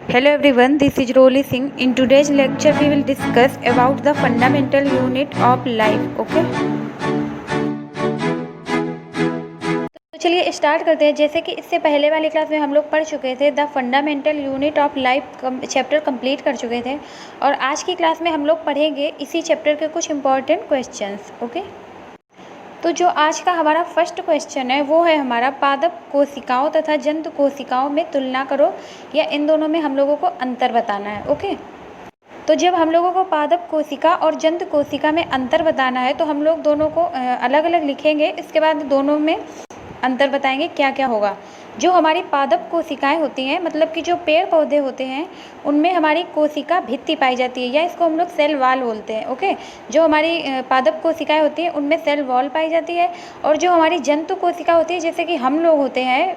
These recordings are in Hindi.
Hello everyone, this is Roli Singh. In today's lecture, we will discuss about the fundamental unit of life. Okay? तो चलिए स्टार्ट करते हैं। जैसे कि इससे पहले वाली क्लास में हम लोग पढ़ चुके थे, the fundamental unit of life chapter complete कर चुके थे, और आज की क्लास में हम लोग पढ़ेंगे इसी चैप्टर के कुछ इंपॉर्टेंट क्वेश्चंस। ओके, तो जो आज का हमारा फर्स्ट क्वेश्चन है वो है हमारा, पादप कोशिकाओं तथा जंतु कोशिकाओं में तुलना करो, या इन दोनों में हम लोगों को अंतर बताना है। ओके, तो जब हम लोगों को पादप कोशिका और जंतु कोशिका में अंतर बताना है तो हम लोग दोनों को अलग अलग लिखेंगे, इसके बाद दोनों में अंतर बताएंगे क्या क्या होगा। जो हमारी पादप कोशिकाएं होती हैं, मतलब कि जो पेड़ पौधे होते हैं, उनमें हमारी कोशिका भित्ति पाई जाती है, या इसको हम लोग सेल वॉल बोलते हैं। ओके, जो हमारी पादप कोशिकाएं होती हैं उनमें सेल वॉल पाई जाती है, और जो हमारी जंतु कोशिका होती है, जैसे कि हम लोग होते हैं,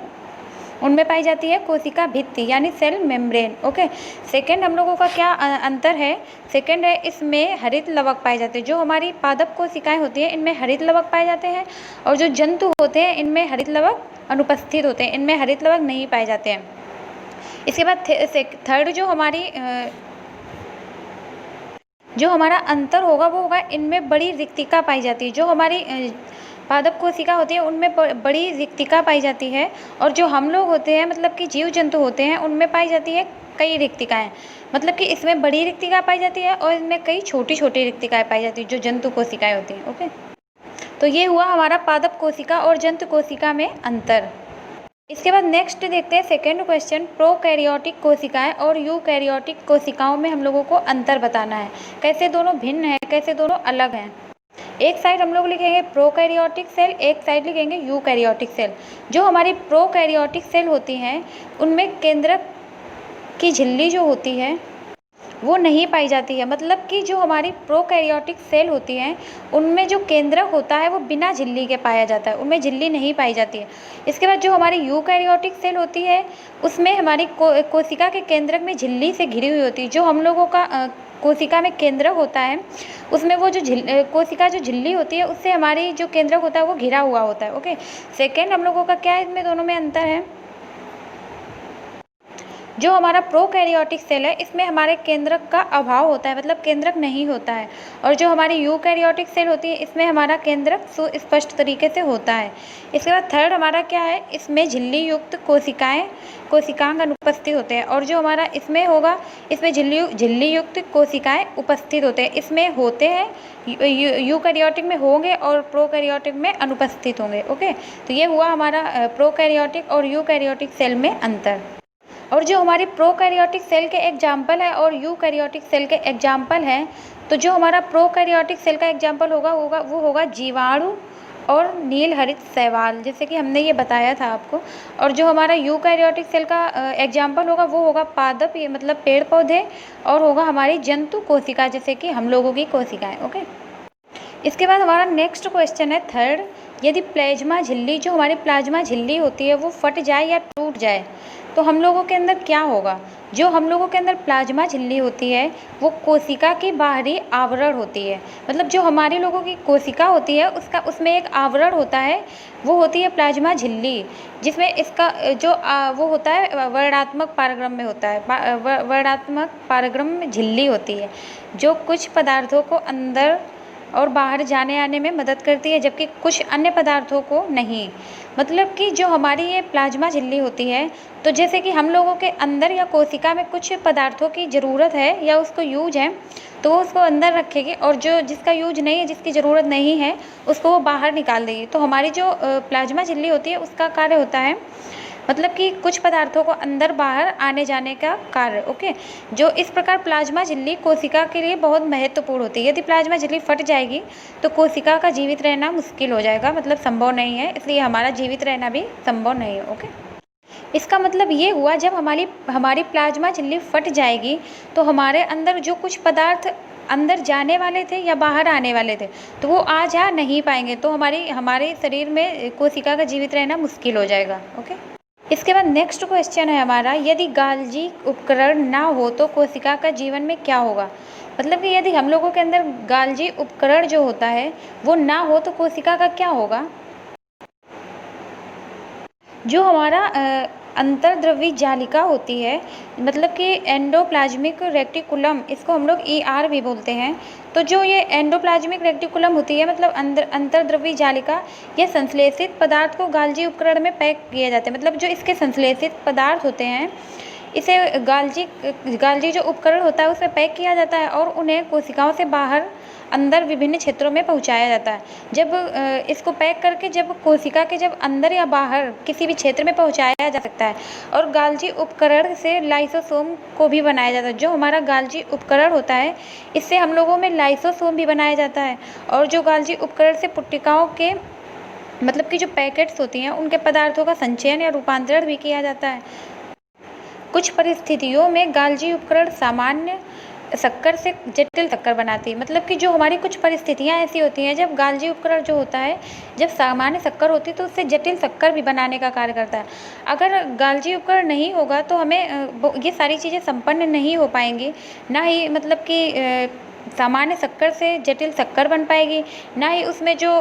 उनमें पाई जाती है कोशिका भित्ति यानी सेल मेम्ब्रेन। ओके, सेकंड हम लोगों का क्या अंतर है, सेकंड है इसमें हरित लवक पाए जाते हैं। जो हमारी पादप कोशिकाएं होती हैं इनमें हरित लवक पाए जाते हैं, और जो जंतु होते हैं इनमें हरित लवक अनुपस्थित होते हैं, इनमें हरित लवक नहीं पाए जाते हैं। इसके बाद थर्ड जो हमारा अंतर होगा वो होगा, इनमें बड़ी रिक्तिका पाई जाती है। जो हमारी पादप कोशिका होती है उनमें बड़ी रिक्तिका पाई जाती है, और जो हम लोग होते हैं, मतलब कि जीव जंतु होते हैं, उनमें पाई जाती है कई रिक्तिकाएं। मतलब कि इसमें बड़ी रिक्तिका पाई जाती है और इनमें कई छोटी छोटी रिक्तिकाएं पाई जाती है, जो जंतु कोशिकाएं होती हैं। ओके, तो ये हुआ हमारा पादप कोशिका और जंतु कोशिका में अंतर। इसके बाद नेक्स्ट देखते हैं सेकेंड क्वेश्चन, प्रोकैरियोटिक कोशिकाएं और यूकैरियोटिक कोशिकाओं में हम लोगों को अंतर बताना है। कैसे दोनों भिन्न हैं, कैसे दोनों अलग हैं। एक साइड हम लोग लिखेंगे प्रोकैरियोटिक सेल, एक साइड लिखेंगे यूकैरियोटिक सेल। जो हमारी प्रोकैरियोटिक सेल होती हैं उनमें केंद्रक की झिल्ली जो होती है वो नहीं पाई जाती है। मतलब कि जो हमारी प्रोकैरियोटिक सेल होती हैं उनमें जो केंद्रक होता है वो बिना झिल्ली के पाया जाता है, उनमें झिल्ली नहीं पाई जाती है। इसके बाद जो हमारी यूकैरियोटिक सेल होती है उसमें हमारी कोशिका के केंद्रक में झिल्ली से घिरी हुई होती है। जो हम लोगों का कोशिका में केंद्रक होता है उसमें वो जो कोशिका जो झिल्ली होती है उससे हमारी जो केंद्रक होता है वो घिरा हुआ होता है। ओके, सेकेंड हम लोगों का क्या है, इसमें दोनों में अंतर है। जो हमारा प्रोकैरियोटिक सेल है इसमें हमारे केंद्रक का अभाव होता है, मतलब केंद्रक नहीं होता है, और जो हमारी यूकैरियोटिक सेल होती है इसमें हमारा केंद्रक सुस्पष्ट तरीके से होता है। इसके बाद थर्ड हमारा क्या है, इसमें झिल्ली युक्त कोशिकांग अनुपस्थित होते हैं, और जो हमारा इसमें होगा, इसमें झिल्ली युक्त कोशिकाएं उपस्थित होते हैं, इसमें होते हैं यूकैरियोटिक में होंगे और प्रोकैरियोटिक में अनुपस्थित होंगे। ओके, तो ये हुआ हमारा प्रोकैरियोटिक और यूकैरियोटिक सेल में अंतर। और जो हमारी प्रोकैरियोटिक सेल के एग्जाम्पल है और यूकैरियोटिक सेल के एग्जाम्पल हैं, तो जो हमारा प्रोकैरियोटिक सेल का एग्जाम्पल होगा वो होगा जीवाणु और नील हरित शैवाल, जैसे कि हमने ये बताया था आपको। और जो हमारा यूकैरियोटिक सेल का एग्जाम्पल होगा वो होगा पादप, ये मतलब पेड़ पौधे, और होगा हमारी जंतु कोशिका, जैसे कि हम लोगों की कोशिकाएँ। ओके, इसके बाद हमारा नेक्स्ट क्वेश्चन है थर्ड, यदि प्लाज्मा झिल्ली, जो हमारी प्लाज्मा झिल्ली होती है वो फट जाए या टूट जाए तो हम लोगों के अंदर क्या होगा। जो हम लोगों के अंदर प्लाज्मा झिल्ली होती है वो कोशिका की बाहरी आवरण होती है। मतलब जो हमारे लोगों की कोशिका होती है उसमें एक आवरण होता है, वो होती है प्लाज्मा झिल्ली, जिसमें इसका जो वो होता है वर्णात्मक पारगम में होता है, वर्णात्मक पारगम में झिल्ली होती है, जो कुछ पदार्थों को अंदर और बाहर जाने आने में मदद करती है, जबकि कुछ अन्य पदार्थों को नहीं। मतलब कि जो हमारी ये प्लाज्मा झिल्ली होती है, तो जैसे कि हम लोगों के अंदर या कोशिका में कुछ पदार्थों की ज़रूरत है या उसको यूज है तो वो उसको अंदर रखेगी, और जो जिसका यूज नहीं है, जिसकी ज़रूरत नहीं है, उसको वो बाहर निकाल देगी। तो हमारी जो प्लाज्मा झिल्ली होती है उसका कार्य होता है, मतलब कि कुछ पदार्थों को अंदर बाहर आने जाने का कार्य। ओके, जो इस प्रकार प्लाज्मा झिल्ली कोशिका के लिए बहुत महत्वपूर्ण होती है। यदि प्लाज्मा झिल्ली फट जाएगी तो कोशिका का जीवित रहना मुश्किल हो जाएगा, मतलब संभव नहीं है, इसलिए हमारा जीवित रहना भी संभव नहीं है। ओके, इसका मतलब ये हुआ, जब हमारी प्लाज्मा झिल्ली फट जाएगी तो हमारे अंदर जो कुछ पदार्थ अंदर जाने वाले थे या बाहर आने वाले थे तो वो आ जा नहीं पाएंगे, तो हमारे शरीर में कोशिका का जीवित रहना मुश्किल हो जाएगा। ओके, इसके बाद नेक्स्ट क्वेश्चन है हमारा, यदि गाल्जी उपकरण ना हो तो कोशिका का जीवन में क्या होगा। मतलब कि यदि हम लोगों के अंदर गाल्जी उपकरण जो होता है वो ना हो तो कोशिका का क्या होगा। जो हमारा अंतर्द्रवी जालिका होती है, मतलब कि एंडोप्लाज्मिक रेक्टिकुलम, इसको हम लोग ER भी बोलते हैं। तो जो ये एंडोप्लाज्मिक रेक्टिकुलम होती है, मतलब अंतर्द्रवी जालिका, ये संश्लेषित पदार्थ को गाल्जी उपकरण में पैक किया जाता है। मतलब जो इसके संश्लेषित पदार्थ होते हैं, इसे गाल्जी जो उपकरण होता है उसमें पैक किया जाता है और उन्हें कोशिकाओं से बाहर अंदर विभिन्न क्षेत्रों में पहुंचाया जाता है। जब इसको पैक करके जब कोशिका के जब अंदर या बाहर किसी भी क्षेत्र में पहुंचाया जा सकता है। और गाल्जी उपकरण से लाइसोसोम को भी बनाया जाता है। जो हमारा गाल्जी उपकरण होता है, इससे हम लोगों में लाइसोसोम भी बनाया जाता है। और जो गाल्जी उपकरण से पुट्टिकाओं के, मतलब कि जो पैकेट्स होती हैं, उनके पदार्थों का संचयन या रूपांतरण भी किया जाता है। कुछ परिस्थितियों में गाल्जी उपकरण सामान्य शक्कर से जटिल शक्कर बनाती है। मतलब कि जो हमारी कुछ परिस्थितियाँ ऐसी होती हैं जब गाल्जी उपकरण जो होता है, जब सामान्य शक्कर होती है तो उससे जटिल शक्कर भी बनाने का कार्य करता है। अगर गाल्जी उपकरण नहीं होगा तो हमें ये सारी चीज़ें संपन्न नहीं हो पाएंगी। ना ही मतलब कि सामान्य शक्कर से जटिल शक्कर बन पाएगी, ना ही उसमें जो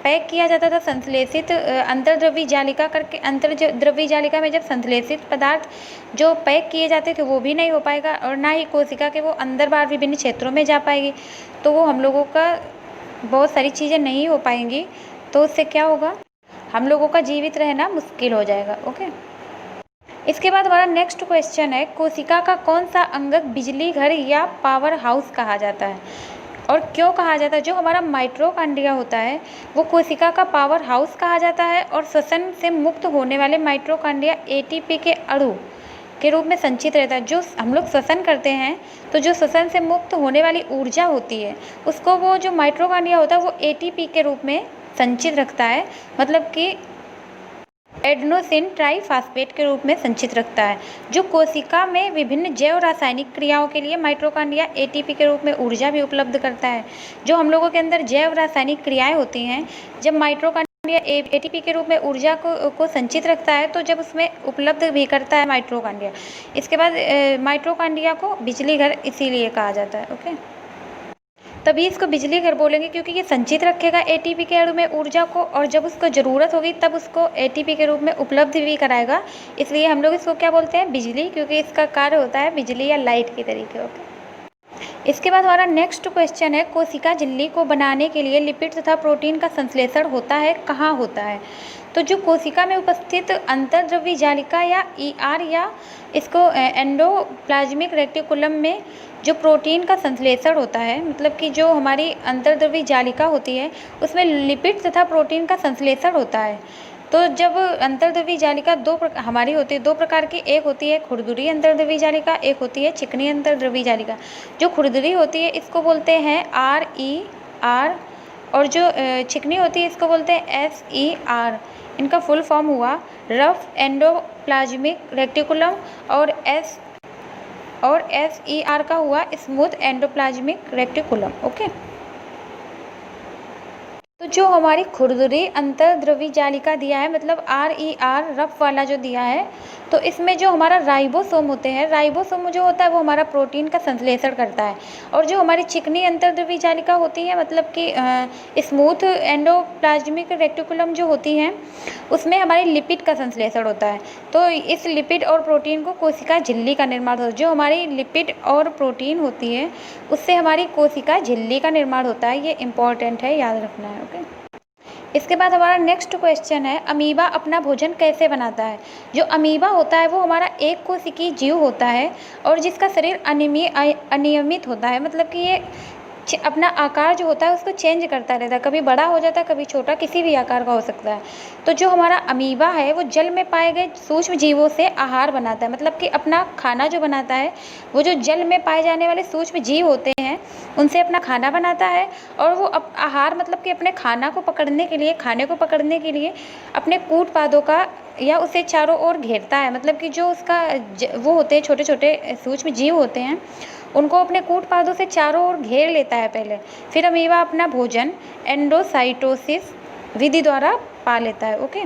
पैक किया जाता था संश्लेषित अंतर्द्रवी जालिका करके, अंतर्द्रवी जालिका में जब संश्लेषित पदार्थ जो पैक किए जाते थे वो भी नहीं हो पाएगा। और ना ही कोशिका के वो अंदर बाहर विभिन्न क्षेत्रों में जा पाएगी। तो वो हम लोगों का बहुत सारी चीज़ें नहीं हो पाएंगी। तो उससे क्या होगा, हम लोगों का जीवित रहना मुश्किल हो जाएगा। ओके, इसके बाद हमारा नेक्स्ट क्वेश्चन है, कोशिका का कौन सा अंगक बिजली घर या पावर हाउस कहा जाता है और क्यों कहा जाता है? जो हमारा माइटोकॉन्ड्रिया होता है वो कोशिका का पावर हाउस कहा जाता है। और श्वसन से मुक्त होने वाले माइटोकॉन्ड्रिया ATP के अणु के रूप में संचित रहता है। जो हम लोग श्वसन करते हैं तो जो श्वसन से मुक्त होने वाली ऊर्जा होती है उसको वो जो माइटोकॉन्ड्रिया होता है वो ATP के रूप में संचित रखता है। मतलब कि एडेनोसिन ट्राइफॉस्फेट के रूप में संचित रखता है। जो कोशिका में विभिन्न जैव रासायनिक क्रियाओं के लिए माइटोकॉन्ड्रिया ATP के रूप में ऊर्जा भी उपलब्ध करता है। जो हम लोगों के अंदर जैव रासायनिक क्रियाएं होती हैं, जब माइटोकॉन्ड्रिया ATP के रूप में ऊर्जा को संचित रखता है तो जब उसमें उपलब्ध भी करता है माइटोकॉन्ड्रिया। इसके बाद माइटोकॉन्ड्रिया को बिजली घर इसीलिए कहा जाता है। ओके, तभी इसको बिजली घर बोलेंगे क्योंकि ये संचित रखेगा ATP के अणु में ऊर्जा को, और जब उसको ज़रूरत होगी तब उसको ATP के रूप में उपलब्ध भी कराएगा। इसलिए हम लोग इसको क्या बोलते हैं, बिजली, क्योंकि इसका कार्य होता है बिजली या लाइट के तरीके। ओके, इसके बाद हमारा नेक्स्ट क्वेश्चन है, कोशिका झिल्ली को बनाने के लिए लिपिड तथा प्रोटीन का संश्लेषण होता है, कहाँ होता है? तो जो कोशिका में उपस्थित अंतर्द्रवी जालिका या ER या इसको एंडोप्लाज्मिक रेक्टिकुलम में जो प्रोटीन का संश्लेषण होता है, मतलब कि जो हमारी अंतर्द्रवी जालिका होती है उसमें लिपिड तथा प्रोटीन का संश्लेषण होता है। तो जब अंतर्द्रवी जालिका हमारी होती है दो प्रकार की, एक होती है खुरदुरी अंतर्द्रवी जालिका, एक होती है चिकनी अंतर्द्रवी जालिका। जो खुरदुरी होती है इसको बोलते हैं RER और जो चिकनी होती है इसको बोलते हैं SER। इनका फुल फॉर्म हुआ रफ एंडोप्लाज्मिक रेक्टिकुलम, और SER का हुआ स्मूथ एंडोप्लाज्मिक रेक्टिकुलम। ओके, तो जो हमारी खुरदुरी अंतर्द्रवी जालिका दिया है, मतलब RER रफ वाला जो दिया है, तो इसमें जो हमारा राइबोसोम होते हैं, राइबोसोम जो होता है वो हमारा प्रोटीन का संश्लेषण करता है। और जो हमारी चिकनी अंतर्द्रवी जालिका होती है, मतलब कि स्मूथ एंडोप्लाज्मिक रेक्टिकुलम जो होती हैं, उसमें हमारी लिपिड का संश्लेषण होता है। तो इस लिपिड और प्रोटीन को कोशिका झिल्ली का निर्माण होता है। जो हमारी लिपिड और प्रोटीन होती है उससे हमारी कोशिका झिल्ली का निर्माण होता है। ये इम्पॉर्टेंट है, याद रखना है। ओके, इसके बाद हमारा नेक्स्ट क्वेश्चन है, अमीबा अपना भोजन कैसे बनाता है? जो अमीबा होता है वो हमारा एक कोशिकीय जीव होता है और जिसका शरीर अनियमित होता है। मतलब कि ये अपना आकार जो होता है उसको चेंज करता रहता है, कभी बड़ा हो जाता है, कभी छोटा, किसी भी आकार का हो सकता है। तो जो हमारा अमीबा है वो जल में पाए गए सूक्ष्म जीवों से आहार बनाता है। मतलब कि अपना खाना जो बनाता है वो जो जल में पाए जाने वाले सूक्ष्म जीव होते हैं उनसे अपना खाना बनाता है। और वो आहार मतलब कि अपने खाने को पकड़ने के लिए अपने कूट पादों का या उसे चारों ओर घेरता है। मतलब कि जो उसका वो होते हैं छोटे छोटे सूक्ष्म जीव होते हैं, उनको अपने कूट पादों से चारों ओर घेर लेता है पहले, फिर अमीबा अपना भोजन एंडोसाइटोसिस विधि द्वारा पा लेता है। ओके,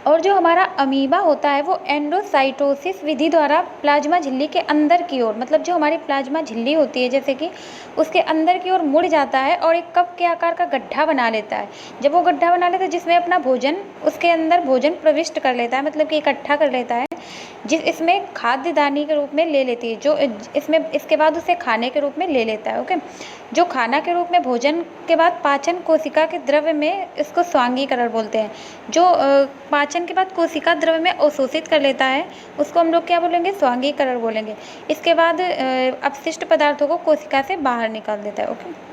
और जो हमारा अमीबा होता है वो एंडोसाइटोसिस विधि द्वारा प्लाज्मा झिल्ली के अंदर की ओर, मतलब जो हमारी प्लाज्मा झिल्ली होती है जैसे कि उसके अंदर की ओर मुड़ जाता है और एक कप के आकार का गड्ढा बना लेता है। जब वो गड्ढा बना लेता है जिसमें अपना भोजन, उसके अंदर भोजन प्रविष्ट कर लेता है, मतलब कि इकट्ठा कर लेता है, जिस इसमें खाद्य दानी के रूप में ले लेती है, जो इसमें इसके बाद उसे खाने के रूप में ले लेता है। ओके, जो खाना के रूप में भोजन के बाद पाचन कोशिका के द्रव्य में, इसको स्वांगीकरण बोलते हैं। जो पाचन के बाद कोशिका द्रव्य में अवशोषित कर लेता है उसको हम लोग क्या बोलेंगे, स्वांगीकरण बोलेंगे। इसके बाद अपशिष्ट पदार्थों को कोशिका से बाहर निकाल देता है। ओके।